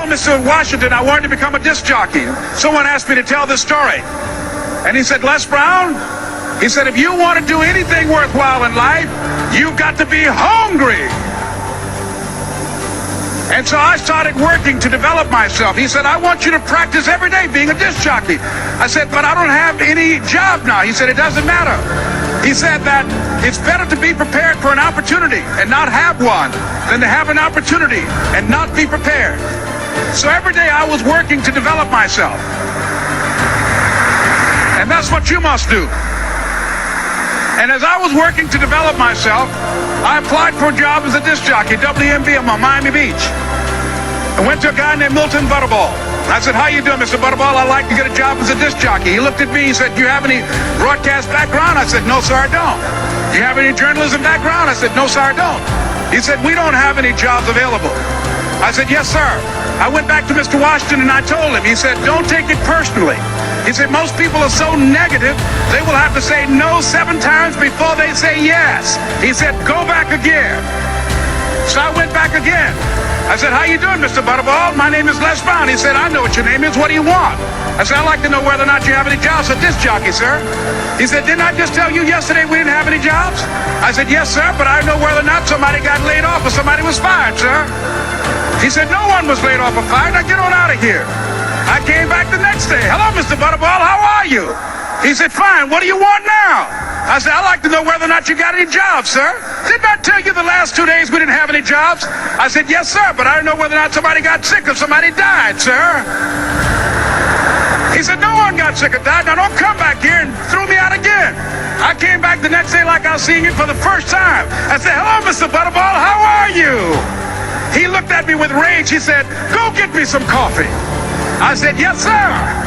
told Mr. Washington I wanted to become a disc jockey. Someone asked me to tell this story. And he said, Les Brown, he said, if you want to do anything worthwhile in life, you've got to be hungry. And so I started working to develop myself. He said, I want you to practice every day being a disc jockey. I said, but I don't have any job now. He said, it doesn't matter. He said that it's better to be prepared for an opportunity and not have one than to have an opportunity and not be prepared. So every day I was working to develop myself. And that's what you must do. And as I was working to develop myself, I applied for a job as a disc jockey, WMBM on Miami Beach. I went to a guy named Milton Butterball. I said, how you doing, Mr. Butterball? I'd like to get a job as a disc jockey. He looked at me, he said, do you have any broadcast background? I said, no, sir, I don't. Do you have any journalism background? I said, no, sir, I don't. He said, we don't have any jobs available. I said, yes, sir. I went back to Mr. Washington and I told him, he said, don't take it personally. He said, most people are so negative, they will have to say no 7 times before they say yes. He said, go back again. So I went back again. I said, how you doing, Mr. Butterball? My name is Les Brown. He said, I know what your name is. What do you want? I said, I'd like to know whether or not you have any jobs as a disc jockey, sir. He said, didn't I just tell you yesterday we didn't have any jobs? I said, yes, sir, but I know whether or not somebody got laid off or somebody was fired, sir. He said, no one was laid off or fired. Now get on out of here. I came back the next day. Hello, Mr. Butterball, how are you? He said, fine, what do you want now? I said, I'd like to know whether or not you got any jobs, sir. Didn't I tell you the last 2 days we didn't have any jobs? I said, yes, sir, but I don't know whether or not somebody got sick or somebody died, sir. He said, no one got sick or died. Now don't come back here and throw me out again. I came back the next day like I was seeing you for the first time. I said, hello, Mr. Butterball, how are you? He looked at me with rage. He said, go get me some coffee. I said, yes, sir.